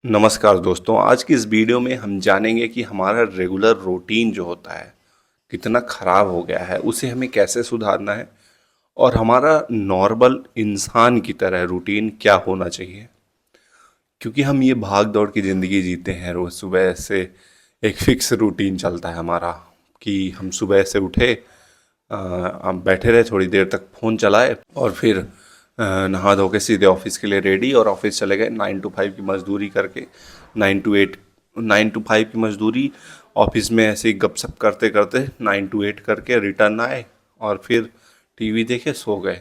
नमस्कार दोस्तों, आज की इस वीडियो में हम जानेंगे कि हमारा रेगुलर रूटीन जो होता है कितना खराब हो गया है, उसे हमें कैसे सुधारना है और हमारा नॉर्मल इंसान की तरह रूटीन क्या होना चाहिए। क्योंकि हम ये भाग दौड़ की ज़िंदगी जीते हैं, रोज़ सुबह से एक फिक्स रूटीन चलता है हमारा कि हम सुबह से उठे, हम बैठे रहे थोड़ी देर तक फ़ोन चलाए और फिर नहा धो के सीधे ऑफिस के लिए रेडी और ऑफिस चले गए 9 to 5 की मजदूरी करके। 9 to 8, 9 to 5 की मजदूरी, ऑफिस में ऐसे ही गपशप करते करते 9 to 8 करके रिटर्न आए और फिर टीवी देखे सो गए।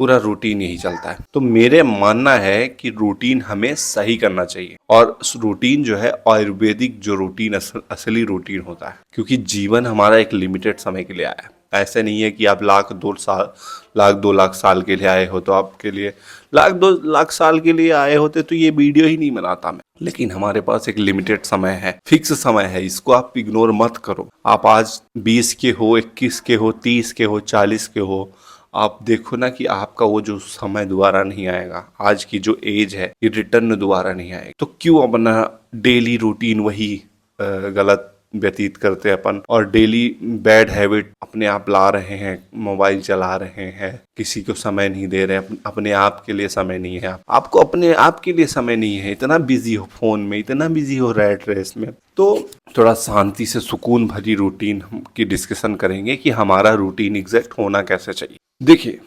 पूरा रूटीन यही चलता है। तो मेरे मानना है कि रूटीन हमें सही करना चाहिए और उस रूटीन जो है आयुर्वेदिक जो रूटीन असली रूटीन होता है, क्योंकि जीवन हमारा एक लिमिटेड समय के लिए आया है। ऐसे नहीं है कि आप लाख 2 लाख साल के लिए आए हो तो आपके लिए लाख 2 लाख साल के लिए आए होते तो ये वीडियो ही नहीं बनाता मैं। लेकिन हमारे पास एक लिमिटेड समय है, फिक्स समय है, इसको आप इग्नोर मत करो। आप आज 20 के हो, 21 के हो, 30 के हो, 40 के हो, आप देखो ना कि आपका वो जो समय दोबारा नहीं आएगा। आज की जो एज है ये रिटर्न दोबारा नहीं आएगी। तो क्यों अपना डेली रूटीन वही गलत व्यतीत करते हैं अपन, और डेली बैड हैबिट अपने आप ला रहे हैं। मोबाइल चला रहे हैं, किसी को समय नहीं दे रहे, अपने आप के लिए समय नहीं है। आपको अपने आप के लिए समय नहीं है, इतना बिजी हो फोन में, इतना बिजी हो रैट रेस में। तो थोड़ा शांति से सुकून भरी रूटीन की डिस्कशन करेंगे कि हमारा रूटीन एग्जैक्ट होना कैसे चाहिए। देखिए,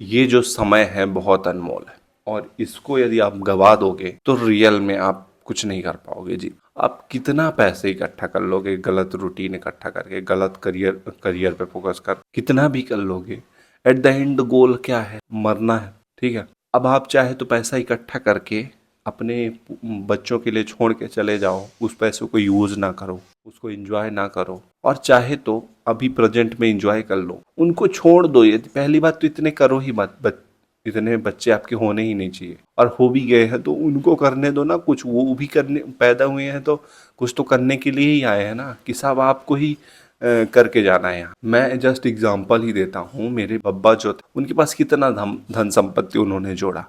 ये जो समय है बहुत अनमोल है और इसको यदि आप गवा दोगे तो रियल में आप कुछ नहीं कर पाओगे जी। आप कितना पैसे इकट्ठा कर लोगे, गलत रूटीन इकट्ठा करके, गलत करियर पे फोकस कर, कितना भी कर लोगे, एट द एंड गोल क्या है? मरना है। ठीक है, अब आप चाहे तो पैसा इकट्ठा करके अपने बच्चों के लिए छोड़ के चले जाओ, उस पैसों को यूज ना करो, उसको एंजॉय ना करो, और चाहे तो अभी प्रेजेंट में एंजॉय कर लो, उनको छोड़ दो। ये पहली बात तो इतने करो ही मत, इतने बच्चे आपके होने ही नहीं चाहिए। और हो भी गए हैं तो उनको करने दो ना कुछ, वो भी करने पैदा हुए हैं तो कुछ तो करने के लिए ही आए हैं ना, कि सब आपको ही करके जाना है यहाँ। मैं जस्ट एग्जांपल ही देता हूँ। मेरे बब्बा जो थे, उनके पास कितना धन संपत्ति उन्होंने जोड़ा,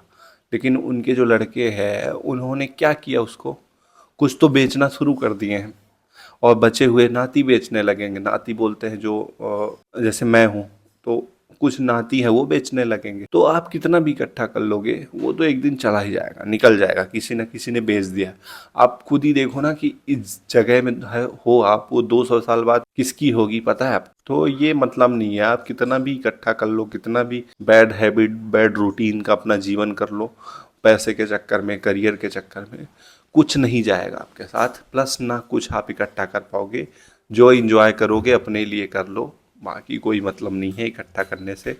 लेकिन उनके जो लड़के हैं उन्होंने क्या किया, उसको कुछ तो बेचना शुरू कर दिए हैं और बचे हुए नाती बेचने लगेंगे। नाती बोलते हैं जो जैसे मैं हूँ, तो कुछ नाती है वो बेचने लगेंगे। तो आप कितना भी इकट्ठा कर लोगे, वो तो एक दिन चला ही जाएगा, निकल जाएगा, किसी न किसी ने बेच दिया। आप खुद ही देखो ना कि इस जगह में हो आप, वो 200 साल बाद किसकी होगी पता है आप। तो ये मतलब नहीं है, आप कितना भी इकट्ठा कर लो, कितना भी बैड हैबिट, बैड रूटीन का अपना जीवन कर लो, पैसे के चक्कर में, करियर के चक्कर में, कुछ नहीं जाएगा आपके साथ। प्लस ना कुछ आप इकट्ठा कर पाओगे। जो इंजॉय करोगे अपने लिए कर लो, बाकी कोई मतलब नहीं है इकट्ठा करने से।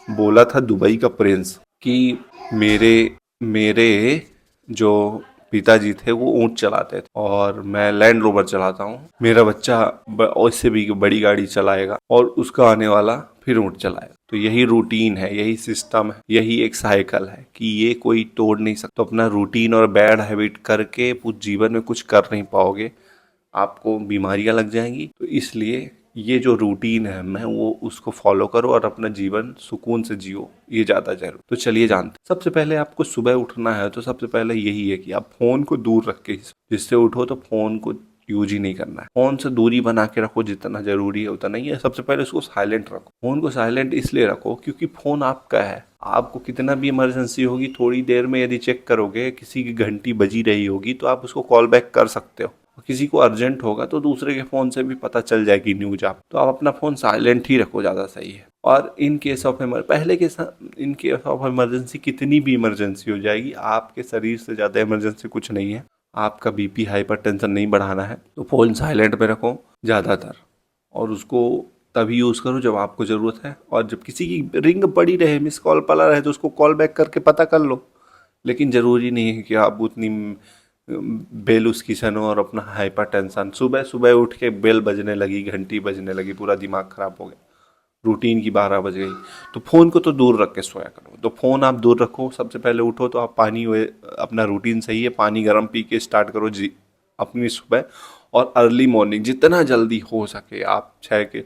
बोला था दुबई का प्रिंस कि मेरे मेरे जो पिताजी थे वो ऊंट चलाते थे और मैं लैंड रोवर चलाता हूँ। मेरा बच्चा उससे भी बड़ी गाड़ी चलाएगा और उसका आने वाला फिर ऊंट चलाएगा। तो यही रूटीन है, यही सिस्टम है, यही एक साइकिल है कि ये कोई तोड़ नहीं सकता। तो अपना रूटीन और बैड हैबिट करके पूरे जीवन में कुछ कर नहीं पाओगे, आपको बीमारियां लग जाएंगी। तो इसलिए ये जो रूटीन है, मैं वो उसको फॉलो करो और अपना जीवन सुकून से जियो, ये ज़्यादा जरूर। तो चलिए जानते, सबसे पहले आपको सुबह उठना है तो सबसे पहले यही है कि आप फ़ोन को दूर रख के जिससे उठो, तो फ़ोन को यूज ही नहीं करना है। फ़ोन से दूरी बना के रखो, जितना ज़रूरी है उतना ही है। सबसे पहले उसको साइलेंट रखो। फ़ोन को साइलेंट इसलिए रखो क्योंकि फ़ोन आपका है। आपको कितना भी इमरजेंसी होगी, थोड़ी देर में यदि चेक करोगे, किसी की घंटी बजी रही होगी तो आप उसको कॉल बैक कर सकते हो। किसी को अर्जेंट होगा तो दूसरे के फ़ोन से भी पता चल जाएगी न्यूज आप। तो आप अपना फ़ोन साइलेंट ही रखो, ज़्यादा सही है। और in case of in case of emergency, कितनी भी इमरजेंसी हो जाएगी, आपके शरीर से ज़्यादा इमरजेंसी कुछ नहीं है। आपका बीपी, हाइपर टेंशन नहीं बढ़ाना है, तो फ़ोन साइलेंट पे रखो ज़्यादातर, और उसको तभी यूज़ करो जब आपको ज़रूरत है। और जब किसी की रिंग पड़ी रहे, मिस कॉल पड़ा रहे, तो उसको कॉल बैक करके पता कर लो। लेकिन ज़रूरी नहीं है कि आप उतनी बेल उसकी सुनो और अपना हाइपर टेंशन, सुबह सुबह उठ के बेल बजने लगी, घंटी बजने लगी, पूरा दिमाग खराब हो गया, रूटीन की 12 बज गई। तो फ़ोन को तो दूर रख के सोया करो। तो फ़ोन आप दूर रखो। सबसे पहले उठो तो आप पानी, अपना रूटीन सही है, पानी गर्म पी के स्टार्ट करो जी अपनी सुबह। और अर्ली मॉर्निंग जितना जल्दी हो सके, आप 6 के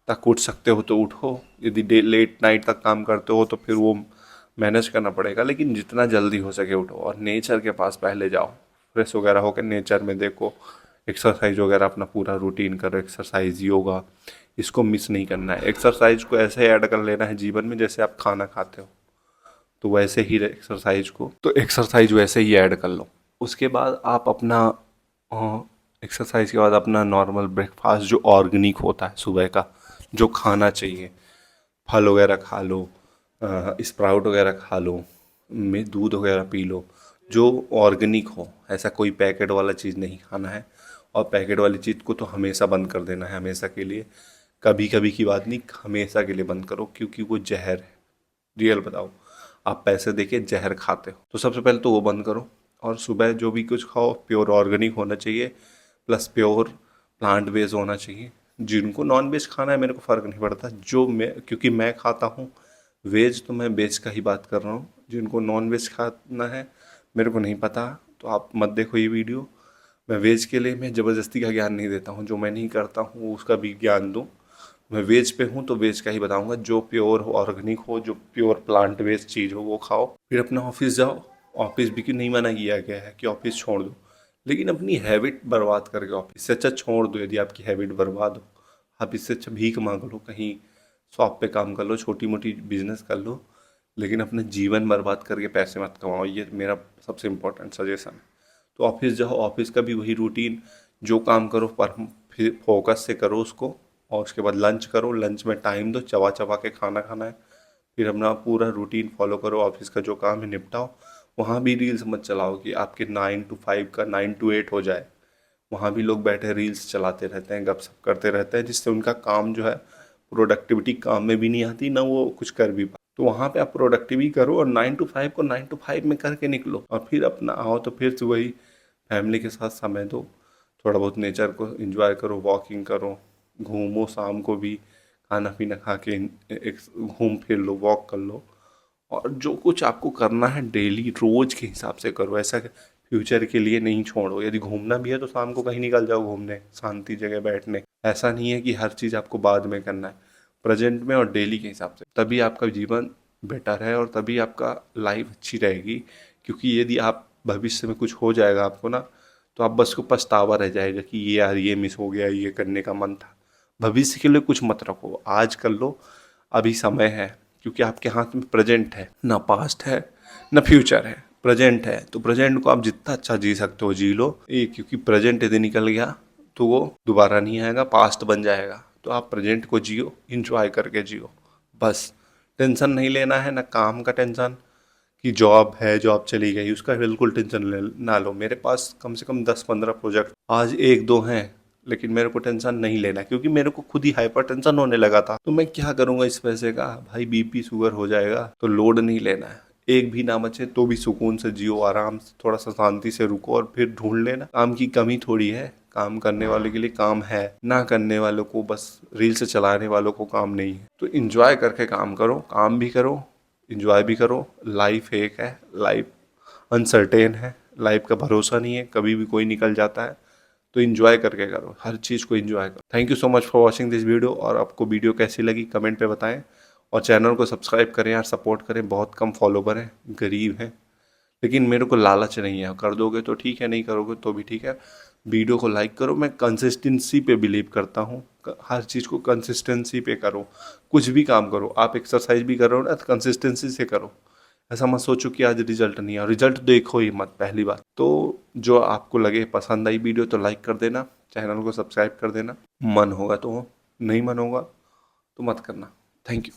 तक उठ सकते हो तो उठो। यदि लेट नाइट तक काम करते हो तो फिर वो मैनेज करना पड़ेगा, लेकिन जितना जल्दी हो सके उठो और नेचर के पास पहले जाओ। फ्रेश वगैरह होकर नेचर में देखो, एक्सरसाइज वगैरह अपना पूरा रूटीन करो, एक्सरसाइज योगा इसको मिस नहीं करना है। एक्सरसाइज को ऐसे ऐड कर लेना है जीवन में जैसे आप खाना खाते हो, तो वैसे ही एक्सरसाइज वैसे ही ऐड कर लो। उसके बाद आप अपना एक्सरसाइज के बाद अपना नॉर्मल ब्रेकफास्ट जो ऑर्गेनिक होता है सुबह का, जो खाना चाहिए, फल वगैरह खा लो, स्प्राउट वगैरह खा लो, में दूध वगैरह पी लो, जो ऑर्गेनिक हो। ऐसा कोई पैकेट वाला चीज़ नहीं खाना है, और पैकेट वाली चीज़ को तो हमेशा बंद कर देना है, हमेशा के लिए। कभी कभी की बात नहीं, हमेशा के लिए बंद करो, क्योंकि वो जहर है। रियल बताओ, आप पैसे देके जहर खाते हो, तो सबसे पहले तो वो बंद करो। और सुबह जो भी कुछ खाओ प्योर ऑर्गेनिक होना चाहिए, प्लस प्योर प्लांट बेस्ड होना चाहिए। जिनको नॉन वेज खाना है मेरे को फ़र्क नहीं पड़ता, जो मैं, क्योंकि मैं खाता हूँ वेज, तो मैं वेज का ही बात कर रहा हूँ। जिनको नॉन वेज खाना है मेरे को नहीं पता, तो आप मत देखो ये वीडियो। मैं वेज के लिए मैं ज़बरदस्ती का ज्ञान नहीं देता हूँ, जो मैं नहीं करता हूँ उसका भी ज्ञान दूँ। मैं वेज पे हूँ तो वेज का ही बताऊँगा, जो प्योर हो, ऑर्गेनिक हो, जो प्योर प्लांट बेस्ड चीज़ हो वो खाओ। फिर अपना ऑफिस जाओ। ऑफिस भी क्यों नहीं मना किया गया है कि ऑफिस छोड़ दो, लेकिन अपनी हैबिट बर्बाद करके ऑफिस से अच्छा छोड़ दो। यदि आपकी हैबिट बर्बाद हो, आप इससे अच्छा भीख मांग लो, कहीं शॉप पे काम कर लो, छोटी मोटी बिजनेस कर लो, लेकिन अपना जीवन बर्बाद करके पैसे मत कमाओ। ये मेरा सबसे इम्पोर्टेंट सजेशन है। तो ऑफिस जाओ, ऑफिस का भी वही रूटीन, जो काम करो पर फिर फोकस से करो उसको। और उसके बाद लंच करो, लंच में टाइम दो, चबा चबा के खाना खाना है। फिर अपना पूरा रूटीन फॉलो करो, ऑफिस का जो काम है निपटाओ। वहाँ भी रील्स मत चलाओ कि आपके 9 to 5 का 9 to 8 हो जाए। वहाँ भी लोग बैठे रील्स चलाते रहते हैं, गपशप करते रहते हैं, जिससे उनका काम जो है, प्रोडक्टिविटी काम में भी नहीं आती, ना वो कुछ कर भी पाए। तो वहाँ पे आप प्रोडक्टिविटी करो, और 9 to 5 को 9 to 5 में करके निकलो, और फिर अपना आओ तो फिर से वही फैमिली के साथ समय दो, थोड़ा बहुत नेचर को एंजॉय करो, वॉकिंग करो, घूमो, शाम को भी खाना पीना खा के एक घूम फिर लो, वॉक कर लो। और जो कुछ आपको करना है डेली रोज के हिसाब से करो, ऐसा फ्यूचर के लिए नहीं छोड़ो। यदि घूमना भी है तो शाम को कहीं निकल जाओ घूमने, शांति जगह बैठने। ऐसा नहीं है कि हर चीज़ आपको बाद में करना है, प्रेजेंट में और डेली के हिसाब से, तभी आपका जीवन बेटर है और तभी आपका लाइफ अच्छी रहेगी। क्योंकि यदि आप भविष्य में कुछ हो जाएगा आपको ना, तो आप बस को पछतावा रह जाएगा कि ये यार ये मिस हो गया, ये करने का मन था। भविष्य के लिए कुछ मत रखो, आज कर लो, अभी समय है। क्योंकि आपके हाथ में प्रेजेंट है, ना पास्ट है ना फ्यूचर है, प्रेजेंट है। तो प्रेजेंट को आप जितना अच्छा जी सकते हो जी लो ये, क्योंकि प्रेजेंट यदि निकल गया तो वो दोबारा नहीं आएगा, पास्ट बन जाएगा। तो आप प्रेजेंट को जियो, इंजॉय करके जियो बस। टेंशन नहीं लेना है, ना काम का टेंशन कि जॉब है, जॉब चली गई, उसका बिल्कुल टेंशन ना लो। मेरे पास कम से कम 10-15 प्रोजेक्ट, आज एक दो हैं, लेकिन मेरे को टेंशन नहीं लेना, क्योंकि मेरे को खुद ही हाइपर टेंशन होने लगा था। तो मैं क्या करूंगा इस पैसे का, भाई बीपी शुगर हो जाएगा, तो लोड नहीं लेना है। एक भी ना बचे तो भी सुकून से जियो, आराम से, थोड़ा सा शांति से रुको, और फिर ढूंढ लेना। काम की कमी थोड़ी है, काम करने वाले के लिए काम है, ना करने वालों को, बस रील से चलाने वालों को काम नहीं है। तो इंजॉय करके काम करो, काम भी करो, इंजॉय भी करो। लाइफ एक है, लाइफ अनसर्टेन है, लाइफ का भरोसा नहीं है, कभी भी कोई निकल जाता है। तो इंजॉय करके करो, हर चीज़ को इंजॉय करो। Thank you so much for watching this video. और आपको वीडियो कैसी लगी कमेंट पे बताएं, और चैनल को सब्सक्राइब करें यार, सपोर्ट करें। बहुत कम फॉलोवर हैं, गरीब हैं, लेकिन मेरे को लालच नहीं है। कर दोगे तो ठीक है, नहीं करोगे तो भी ठीक है। वीडियो को लाइक करो, मैं कंसिस्टेंसी पे बिलीव करता हूँ। हर चीज़ को कंसिस्टेंसी पे करो, कुछ भी काम करो। आप एक्सरसाइज भी कर रहे हो ना, तो कंसिस्टेंसी से करो। ऐसा मत सोचो कि आज रिजल्ट नहीं है, रिजल्ट देखो ही मत पहली बात तो। जो आपको लगे पसंद आई वीडियो तो लाइक कर देना, चैनल को सब्सक्राइब कर देना। मन होगा तो, नहीं मन होगा तो मत करना। Thank you.